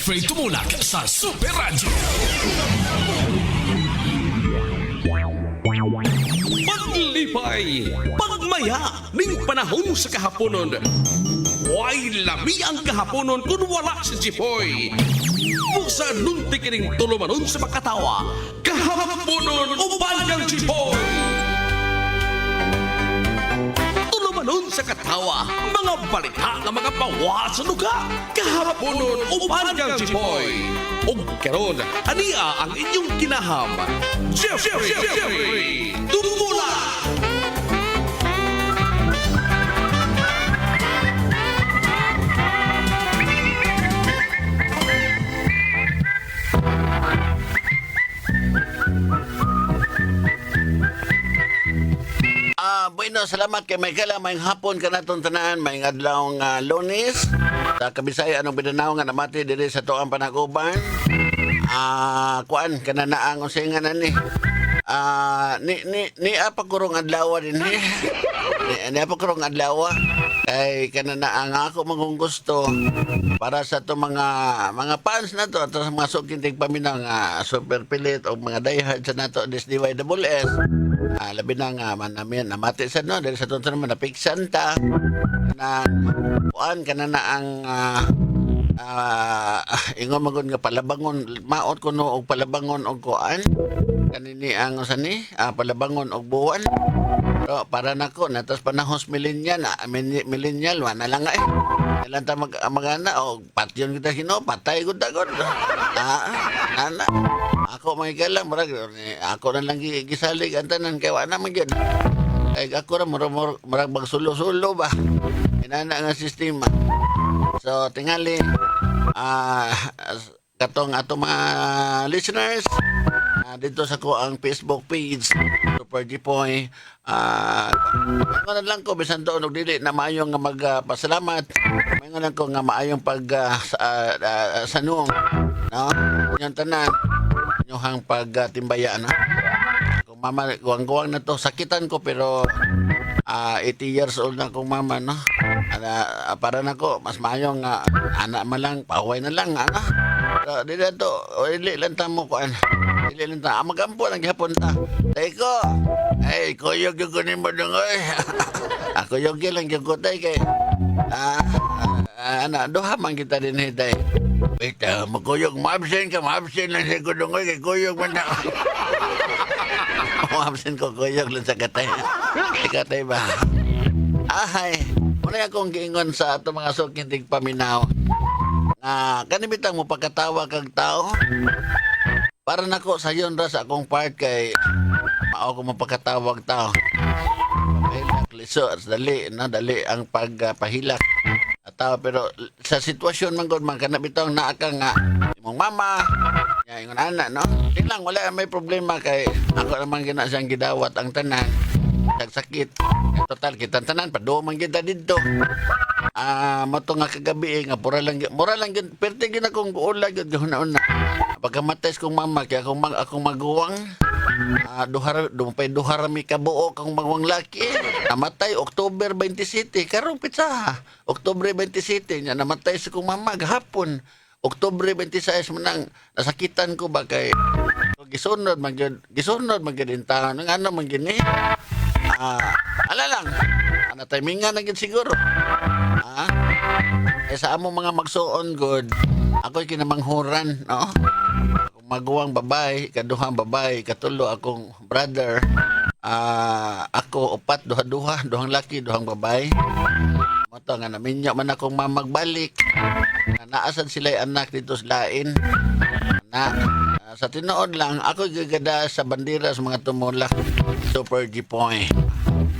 Jeffrey Tumulak sa Super Radio. Paglipay, pagmaya, ning panahon sa kahaponon. Way lami ang kahaponon kung wala si Jipoy. Busa nunti kining tulumanon sa makatawa. Kahaponon, uban ng Jipoy. Tulumanon sa katawa, mga balita ng mga pawa sa luga. Kahaponon, uban ng Jipoy. O karon, ania ang inyong kinaham. Jeffrey Tumulak. Bueno, salamat kay Michael. May hapon ka na tanan, may adlawng Lunes. Sa Kabisaya, anong binanaw nga namati diri sa tuang panaguban. Kuan, kananaang usingan na ni. Ni apa kurong adlaw din ni. Ni apa kurong adlaw. Kay kananaang ako magong gusto para sa to mga fans na to at sa mga sukintig paminaw nga super pilit o mga diehard sa nato this DYSS. Labi na nga man namin namati sa no dahil sa tunto naman napiksan ta na kuan kananaang ingon magod nga palabangon maot ko no og palabangon og kuan kanini ang usani palabangon og buwan. Pero para nako natas panahos millennial wala lang eh. Ilan ta magana o patyon kita hino patay gud dagod. Nana. Ako may kalam ako na lang gisalig ang tanan kay wala man gyud. Ay ako ra murag magsulo-sulo ba. Inana nga sistema. So tingali katong ato mga listeners dito sa ko ang Facebook page Super Jipoy. Ano lang ko bisan doon og dili na maayong nga magpasalamat. Mayon lang ko nga maayong pag sanung no. Yung tanan yung pagtimbaya na. Kung mama guwang-guwang na to sakitan ko pero 80 years old na kong mama no. Para nako mas maayong anak man lang paway na lang ana. So, dili lang ta mo kuan. Dili lang ta magampo lang gihapon ta. Teko. Ay, kuyog yung kunin mo dong oy. Ako yung lang yung kutay kay doha man kita din hitay. Wait, magkuyog maabsent ka, maabsent lang sa kudong oy kay kuyog man na. Maabsent ko kuyog lang sa katay. Katay ba? Ay, muna akong giingon sa ato mga sukintig paminaw. Kanibitang mo pagkatawa kag tao. Para nako sayon ra sa akong part kay mao ko mapagkatawag tao. Pahilak liso dali ang pagpahilak tao pero sa sitwasyon man gud man kana bitong naa ka nga imong mama nya ingon ana no lang wala may problema kay ako naman gina siyang gidawat ang tanan sakit total kita tanan padung man kita didto mato nga kagabi nga mura lang gyud perti gyud akong uula gyud una pagkamates kong mama kaya akong maguwang duhar mi kabuo kang magwang laki namatay October 27 karong pitsa October 27 nya namatay sa kong mama gahapon October 26 manang nasakitan ko ba kay gisunod man gyud intahan ng ano man gini ala lang timingan na gyud siguro sa among mga magsuon good ako'y kinamanghuran no maguwang babae, kaduhang babae, katulo akong brother. Ako upat, duhang laki, duhang babae. Moto nga naminyo man akong mamagbalik. Naasan sila'y anak dito sa lain. Sa tinuod lang, ako gagada sa bandera sa mga tumulak. Super Jipoy.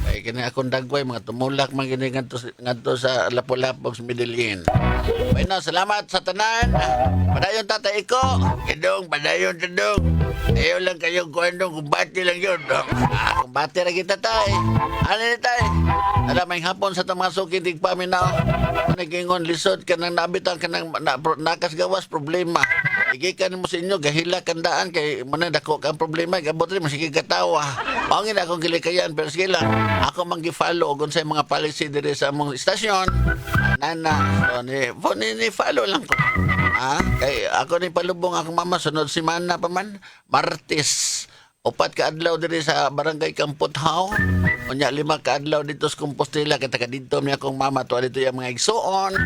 Kaya kini akong dagway, mga tumulak, mga gini ngadto sa Lapu-Lapog sa Medellin. Bueno, salamat sa tanan. Padayon tatay ko. Kidong, padayon tadong. Ayaw lang kayong kuandong, kumbati lang yun. Kumbati lang kita tay. Ano ni tay? Alam, may hapon sa mga sukitig paminaw. Nagingon, lisod ka nang nabitang ka nang nakas gawas problema. Igikan mo sa inyo, gahila kandaan kay manadako kang problema, gabot rin, masige katawa. Pangin akong gilikayan, pero sige lang, ako mangi-follow kung sa mga policy dire sa among istasyon. Nana, so, ni-follow lang ko. Kay ako ni palubong akong mama sunod semana pa man, Martes. Upat ka adlaw diri sa barangay Kamputhaw. Unya 5 ka adlaw dito sa Compostela kay taga dito mi akong mama tuwa dito yung mga igsuon.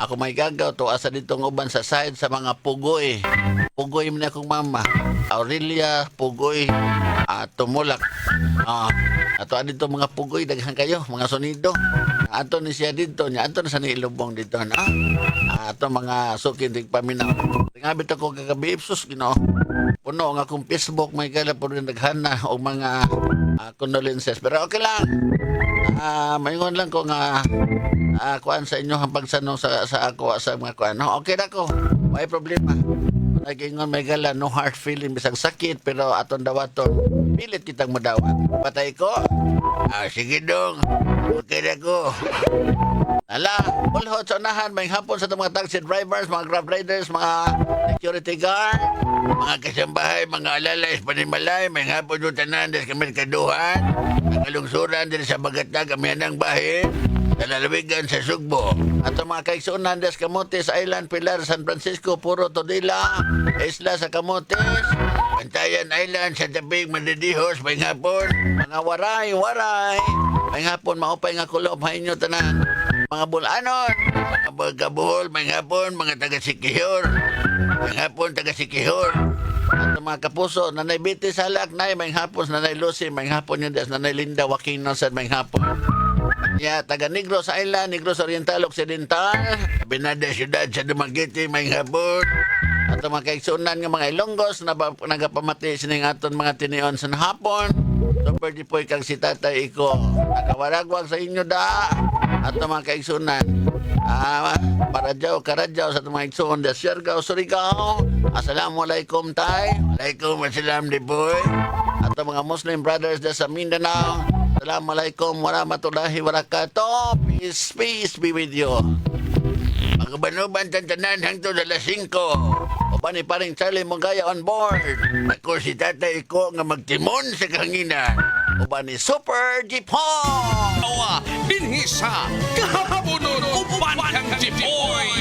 Ako may gagaw tuwa sa dito ng uban sa side sa mga pugoy. Pugoy mi akong mama. Aurelia Pugoy Tumulak. Ato dito mga pugoy daghan kayo, mga sonido. Ato ni siya dito, niya ato na sa nilubong dito na. Ato mga sukin tig paminaw. Ngabit ako kagabi ipsos Ginoo. Puno nga akong Facebook, may kala po rin naghana o mga condolences. Pero okay lang. Maingon lang ko nga kuan sa inyo ang pagsanong sa ako sa mga kuan. No? Okay na ko. May problema. Nagingon may gala, no hard feeling, bisang sakit, pero aton dawaton, pilit kitang madawat. Patay ko? Sige dong. Okay na ko. Ala, bulhot sa unahan, may hapon sa mga taxi drivers, mga grab riders, mga security guard, mga kasambahay, mga alalay, panimalay, may hapon yung tanan, des kami kaduhan, nakalungsuran din sa Bagata, kami ng bahin, nalalawigan sa Sugbo. At ang mga kaigsunan, des Camotes Island, Pilar, San Francisco, Puro, Todila, Isla sa Camotes, Bantayan Island, sa Tabig, Mandidihos, may hapon, mga waray, may hapon, maupay nga kulob, hain nyo tanan. Mga bulanon, mga kabuhol, may hapon, mga taga-Sikihor. May hapon, taga-Sikihor. At mga kapuso, Nanay Biti Salak, may hapon, Nanay Lucy, may hapon yun, Nanay Linda Joaquin Nelson, may hapon. Taga-Negros Island, Negros Oriental, Occidental, Binada Siyudad sa Dumaguete, may hapon. At mga kaigsunan ng mga Ilonggos, nagapamati sining aton mga tinion sa hapon. Super di po kang si Tatay Iko. Nakawaragwag sa inyo da. At mga kaigsunan. Karadyaw sa mga igsuon da Siargao, Surigao. Assalamualaikum tay. Alaikum assalam di po. At mga Muslim brothers da sa Mindanao. Assalamualaikum warahmatullahi wabarakatuh. Peace be with you. Magabanuban tantanan hangtod alas 5. O ni paring Charlie Mongaya on board. Ako si Tatay Iko nga magtimon sa kanginan. O ni Super Jipon. Tawa, dinhi sa kahaponon uban kang Jipoy.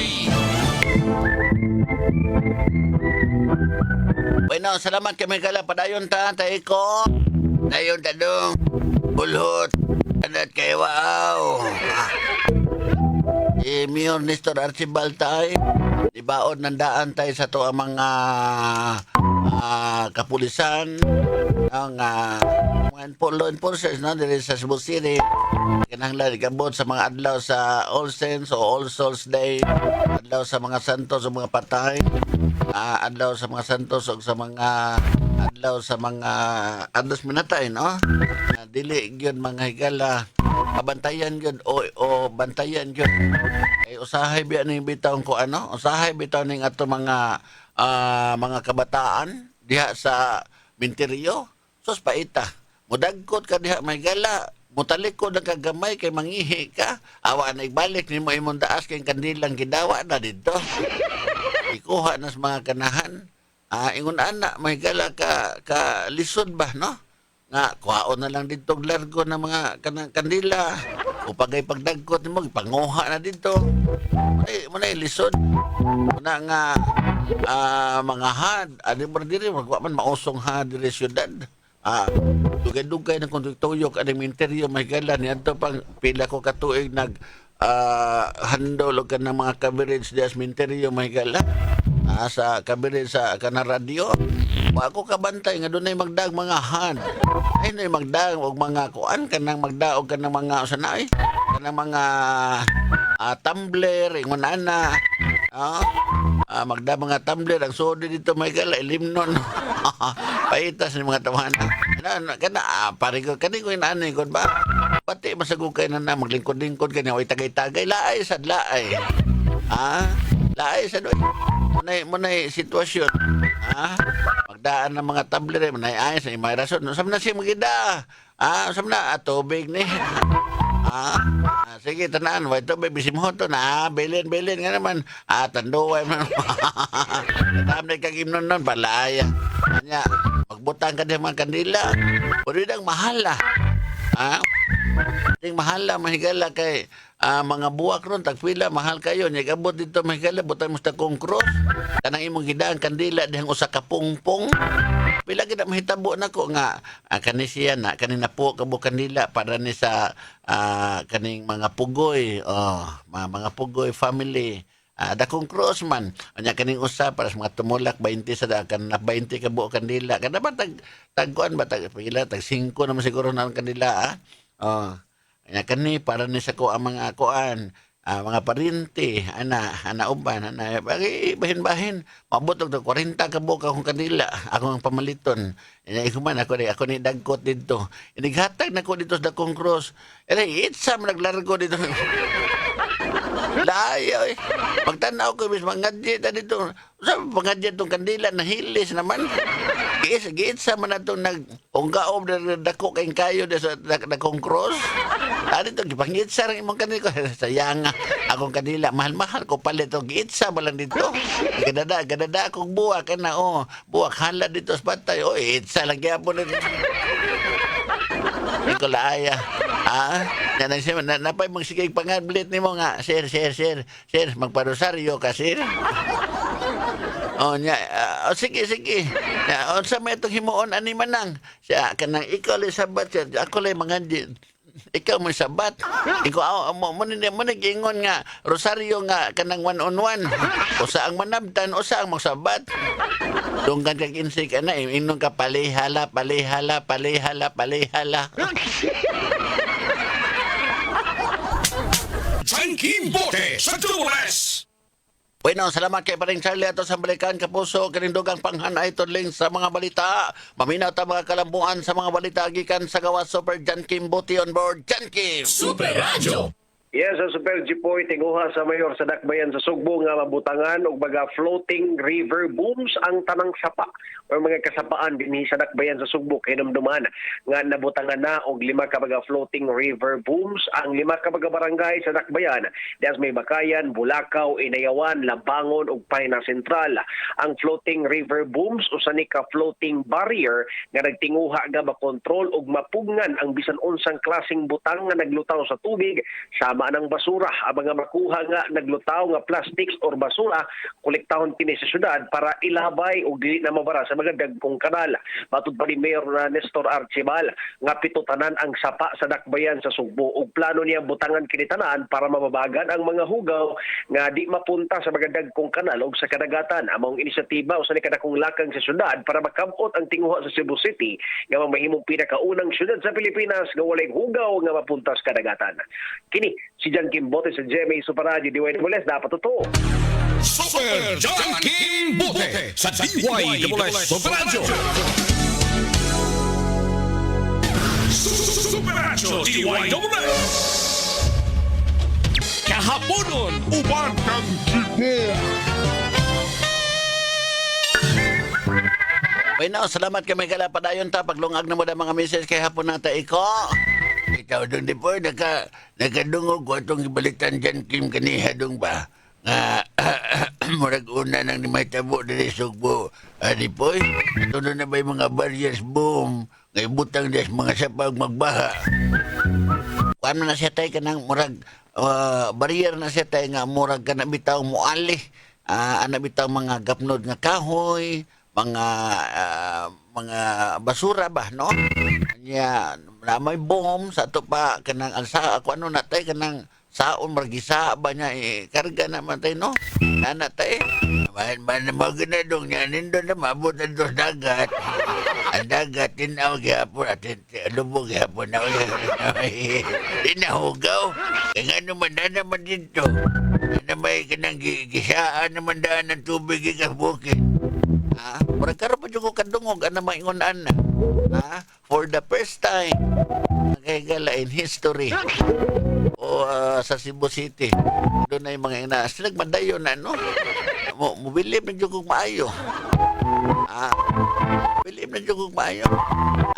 Bueno, salamat kami kala padayon ta, Tatay Iko. Dayon ta dong. Bulhot. Adat kay waaw. Mayor Nestor Archibald tayo. Ibaod ng daan tayo sa to ang mga kapulisan, ang mga law enforcers, no? Dili sa Cebu City. Kinahanglan ikabot sa mga adlaw sa All Saints o All Souls Day, adlaw sa mga santos o mga patay, adlaw sa mga santos o sa mga adlaw sa mga adlaw minatay, no? Dili gyud mga higala bantayan yun o bantayan yun ay usahay biya ning bitaw ko usahay bitaw ning ato mga kabataan diha sa Minterio sus paita mudagkot ka diha may gala mutalikod ang kagamay kay mangihi ka awa na ibalik nimo imong daas kay kandilang gidawa na dito ikuha na sa mga kanahan ingon ana may gala ka lisod ba no nga kuhaon na lang dito largo ng mga kandila o pagay pagdagkot mo ipanguha na dito muna ilisod muna nga mga had adi mo diri magwa man mausong had diri syudad dugay-dugay na kung tuyok aning interior may gala niadto pang pila ko katuig nag handol og kanang mga coverage dias minterio may gala sa coverage sa kanang radio ako kabantay nga dunay magdag mga han ay nay magdag og mga kuan kanang magdaog kanang mga usanay kanang mga tumbler ingon ana magda mga tumbler ang sodi dito may gala limnon paitas ni mga tawanan kana pare ko kani ko inani kon ba pati masagukay na maglingkod-lingkod kani oy tagay-tagay laay sad laay laay sad munay sitwasyon magdaan ng mga tabler munay ayos ay may rason usab na siya magida usab na tubig ni sige tanan way tubig bisimhoto na bilin nga naman tanduway man tamay kagimnon non balaya nya magbutang ka ng mga kandila pwede dang mahala Ting mahala mahigala kay mga buwak ron tagpila mahal kayo nya abot dito mahigala butang mo sa kong cross kanang imong gidaan kandila dihang usa ka pungpong pila gid mahitabo nako nga kani siya na kanina po kabo kandila para ni sa kaning mga pugoy mga pugoy family dakong cross man anya kaning usa para sa mga tumulak 20 sa dakan na 20 ka buok kandila kada ba tagkuan ba pila tag 5 naman siguro na ang kandila anya kani para ni sa ko ang mga kuan mga parinti ana uban ana bagi bahin-bahin mabot og 40 ka buok akong kandila akong pamaliton nya ikuman ako ni dagkot dito inighatag nako dito sa dakong cross itsa man naglargo dito layo magtanaw ko bis mangadye ta dito sa pangadye tong kandila nahilis naman giitsa man ato nag-unggaob dako kay kayo sa dakong cross dito gipangitsa ring imong kanila sayang akong kanila mahal-mahal ko palit og giitsa ba lang dito gadada akong buwak kana buwak hala dito sa patay itsa lang gyapon dito ikaw laaya nanang siya napay mong sige pangablit ni mo nga sir magparosaryo ka sir sige sa may itong himuon ani manang siya kanang ikaw li sabat sir ako lay mga ikaw mo sabat ikaw mo nag-ingon nga rosaryo nga kanang 1-on-1 usa ang manabtan usa ang magsabat dunggan kag insik ana inon ka palihala Janky Bote sa Duales! Bueno, salamat kay Paring Charlie ato sa balikan kapuso kanindugang panghanay tudling sa mga balita. Maminaw ta mga kalambuan sa mga balita gikan sa gawa Super Jan Kim Buti on board Jan Kim. Super Radio. Yes, sa Super Jipoy, tinguha sa mayor sa Dakbayan sa Sugbo nga mabutangan og baga floating river booms ang tanang sapa o mga kasapaan dinhi sa Dakbayan sa Sugbo kay namduman nga nabutangan na og 5 ka baga floating river booms ang 5 ka baga barangay sa Dakbayan. Dias may Bakayan, Bulacau, Inayawan, Labangon ug Payna Central. Ang floating river booms usa ni ka floating barrier nga nagtinguha nga makontrol ug mapugnan ang bisan unsang klaseng butang nga naglutaw sa tubig sama ng basura. Ang mga makuha nga naglutaw nga plastics or basura kolektahon kini sa syudad para ilabay o dili na mabara sa mga dagkong kanal. Matud pa ni Mayor Nestor Archibal nga pitotanan ang sapa sa Dakbayan sa Sugbo ug plano niya butangan kini tanan para mababagan ang mga hugaw nga di mapunta sa mga dagkong kanal ug sa kadagatan. Among inisyatiba usa ni kadakong lakang sa syudad para makabot ang tinguha sa Cebu City nga mahimong pinakaunang syudad sa Pilipinas nga walay hugaw nga mapunta sa kadagatan. Kini si Jan Kim Bote sa GMA Super Radio DYWS dapat totoo. Super Janky Bote sa DYWS Super Radio! Super Radio DYWS! Kahaponon uban kang Jipoy! Bueno, salamat kay may kalapadayon ta paglungag na mo da mga message kay hapon nata iko. Ikaw doon di po, nakadungog ko itong ibalitan dyan, Kim, kaniha dong ba? Murag una nang ni may tabo dari Sugbo. Di po, ito na ba yung mga barriers boom, ngay butang des mga sapag magbaha. Paano na siya tayo ka ng murag, barrier na siya tayo nga murag ka na bitaw muali. Bitaw mga gapnod nga kahoy, mga basura ba, no? Kanya, na may bomb sa ito pa, kanang alsa, ako ano natay, kanang saon, margisa ba niya, karga naman tayo, no? Nanatay, maganadong niya, nindo na mabot na doon dagat. Ang dagat, tinaw gihapon, at lubog gihapon na, tinahugaw. Kaya nga naman, na naman dito, na may kanang gisaan naman daan ng tubig ikabukit. Murag karon pa ko kadungog ana maingon-an na. For the first time kay gala in history sa Cebu City. Doon ay mga ina sila nagmadayon na no. Mobilib na jud kog maayo. Bilib na jud kog maayo.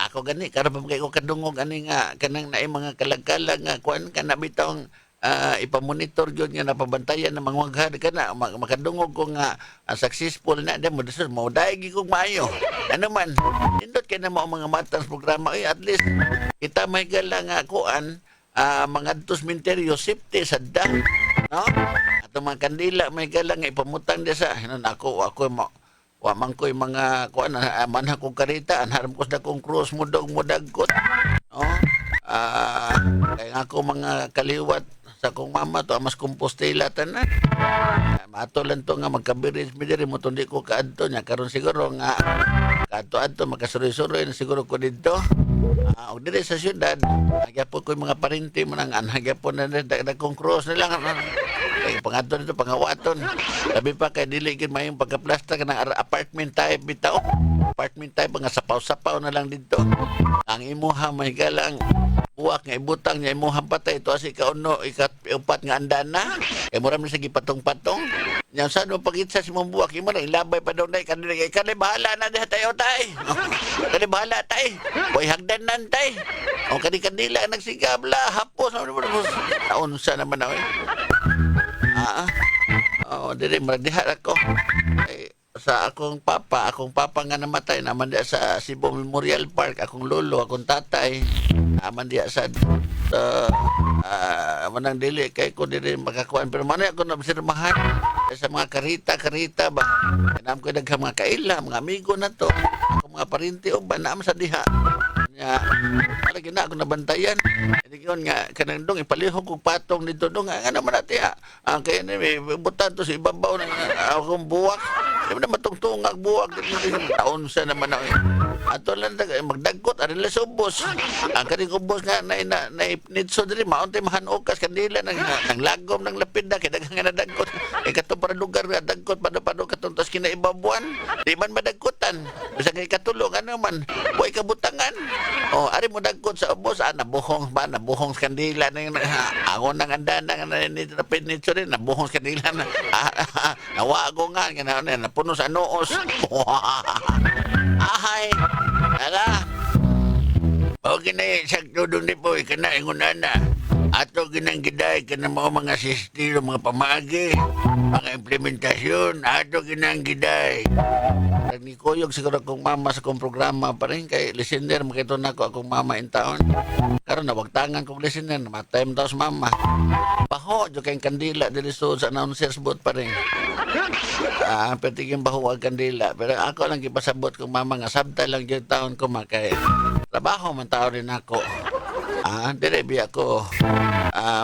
Ako gani karon pa kay ko kadungog ani nga kanang naay mga kalag-kalag nga kuan kana bitong ipamonitor yun nga napabantayan ng mga waghad ka na makadungog ko nga successful na mo desus mo daigi kong maayo ano man nindot kay na mga matang programa at least kita may gala nga kuan mga adtos minteryo safety sa da, no? Ato mga kandila may galang nga ipamutang diya sa hinon ako wa man ko'y mga kuan manha kong karita anharam ko sa kong cross mudog mudagkot, no? Kaya nga ako mga kaliwat sa kong mama to mas kompostela tanan. Mato lang to nga magkabiris mi diri mo tundi ko kaadto nya karon siguro nga kadto makasuroy-suroy na siguro ko didto. Og diri sa syudad nagyapon ko mga parente man ang nagyapon na dagkong cross na lang. Kay pangadto dito pangawaton. Labi pa kay dili gid mayong pagkaplasta kanang apartment type bitaw. Apartment type nga sapaw-sapaw na lang dito. Ang imuha may galang buwak nga ibutang niya imuhang patay ito asi kauno ikaupat nga andana kay mura man sa gipatong-patong nya sa no pagitsa si mong buwak imo na ilabay pa daw nay kanay bahala na diha tayo tay kanay bahala tay boy hagdanan tay o kanila nagsigabla hapos naon sa naman na dili maradiha ako sa akong papa nga namatay naman diya sa Cebu Memorial Park, akong lolo, akong tatay naman diya sa manang dili kay ko dili makakuan pero manay ako nabsirmahan sa mga karita ba kanam ko daghang mga kaila mga amigo na to ako mga parinti o ba naam sa diha nya lagi na ako nabantayan hindi ko nga kanang dong ipalihog ko patong dito dong nga naman natin ang kaya ni butan to sa ibabaw ng akong buwak di ba na matungtungag buwak taon sa naman ako ato lang magdagkot arin lang subos ang kaning ubos nga na nitso diri maunti mahanukas kandila ng lagom ng lapid na kay daghang nga nadagkot katong para lugar nga dagkot pado katong tas kinaibabuan di man madagkotan bisa kay katulong ano man buhay kabutangan ari mo dagkot sa ubos nabuhong sa kandila na yung angon ng andana nga napid nitso rin nabuhong sa kandila na nawago nga napuno sa noos ahay ala sakto doon di po ikana ingunana ato ginang giday kana mga sistiro mga pamagi mga implementasyon ato ginang giday ni kuyog siguro akong mama sa kong programa pa rin kay listener makito na ko akong mama in town karon nawagtangan kong listener namatay mo sa mama baho jo kayong kandila dili sa announcers booth pa rin pertiging baho ang kandila pero ako lang gipasabot kong mama nga sabta lang yung taon ko makay trabaho man tao rin ako dire biya ko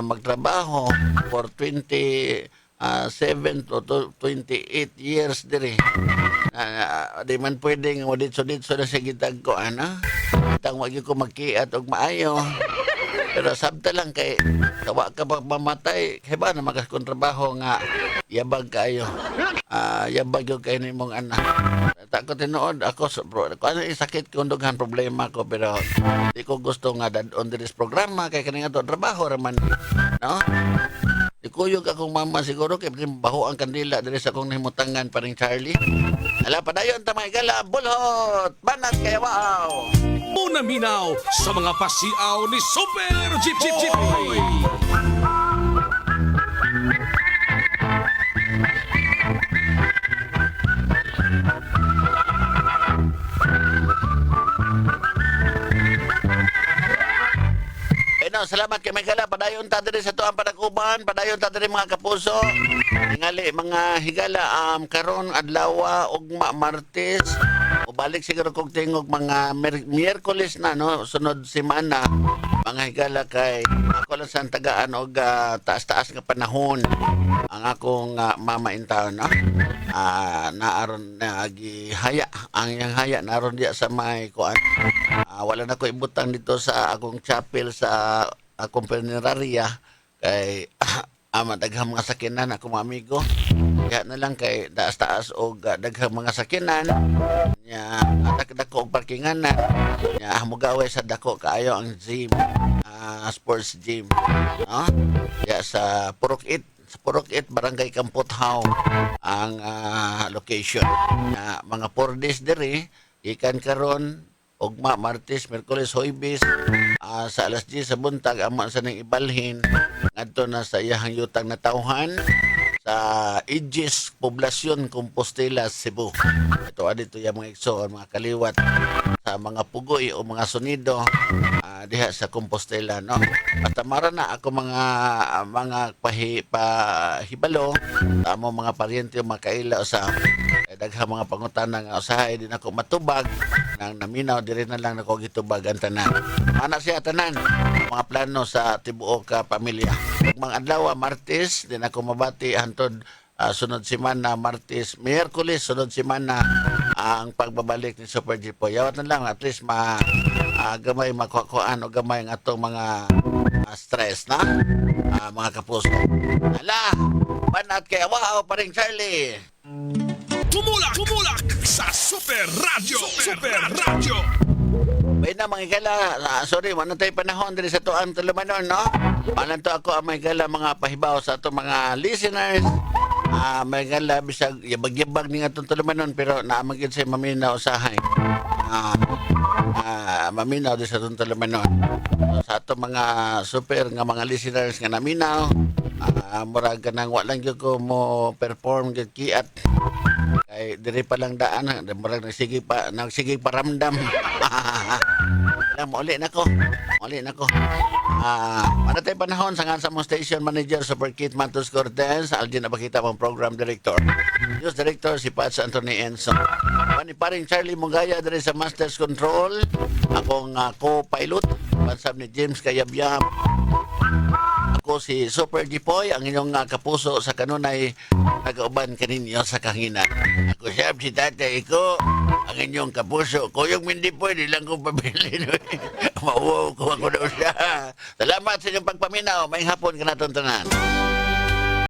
magtrabaho for 27 to 28 years dire di man pwedeng mo ditso na sa gitag ko itang wag ko magkiat og maayo pero sabta lang kay tawa ka pa mamatay kay ba na magaskontrabaho nga yabag kayo yabag yung kayo nimong anak tako tinuod ako ano sakit ko dughan problema ko pero di ko gusto nga on this programa kay kaning ato trabaho raman no ikuyog akong mama siguro kay baho ang kandila diri sa akong nahimutangan paring Charlie ala padayon ta mga gala bulhot banat kay wow Una minaw sa mga pasiaw ni Super Jeep Boy. Salamat kay Megala padayon ta diri sa tuang panakuban padayon ta diri mga kapuso ningali mga higala karon adlaw ugma Martes o balik siguro kog tingog mga Miyerkules na no sunod semana mga higala kay ako lang sa tagaan og taas-taas nga panahon ang akong mama in town no naaron nagihaya ang yang haya naron diya sa may kuan wala na ko ibutang dito sa akong chapel sa akong punerarya kay daghang mga sakinan ako mga amigo kaya na lang kay taas-taas o daghang mga sakinan nya dako og parkingan na nya mugaway sa dako kaayo ang gym sports gym no ya sa Purok 8 Barangay Kampothaw ang location na mga 4 days diri ikan karon ugma Martes, Miyerkules, Huwebes sa alas 10 sa buntag ama sa nang ibalhin ngadto na sa iyang yutang na tawhan sa Aegis Poblasyon Compostela, Cebu. Ito adito yung mga igsoon, mga kaliwat sa mga pugoy o mga sonido diha sa Compostela, no. Basta mara na ako mga pahibalo amo mga paryente o makaila sa daghang mga pangutana nga usahay din ako matubag nang naminaw diri na lang nako gitubag ang tanan. Ana siya tanan mga plano sa tibuok ka pamilya. Ug mga adlaw Martes din ako mabati hantod sunod semana Martes, Miyerkules sunod semana ang pagbabalik ni Super Jipoy. Yawat na lang at least gamay makuhaan o gamay ang atong mga stress na mga kapuso. Hala, banat kay wow pa rin Charlie. Tumulak sa Super Radio. Super Radio. May na mga gala, sorry, manatay panahon diri sa tuang tulumanon, no? Manan to ako ang may gala mga pahibaw sa atong mga listeners. May gala bisag yabag-yabag ni atong tulumanon pero naamagid sa maminaw usahay. Maminaw di sa atong tulumanon. Sa atong mga super nga mga listeners nga naminaw, murag kanang wa lang gyud ko mo perform gyud kiat. Kay diri pa lang daan, murag nagsige paramdam. Uli na ko. Ano tayo panahon sa sa mong station manager Super Kit Matos Cortez, Algin na bakita mong program director. News director si Pats Anthony Enzo. Paring Charlie Mugaya dari sa Masters Control. Akong co-pilot, pansab ni James Kayabyam. Ako si Super Jipoy, ang inyong kapuso sa kanunay nag-uban kaninyo sa kahingan. Ako siya si tatay ko, ang inyong kapuso. Kuyong hindi po, hindi lang kong pabilin. Mauwaw ko ako daw siya. Salamat sa inyong pagpaminaw. May hapon ka natuntunan.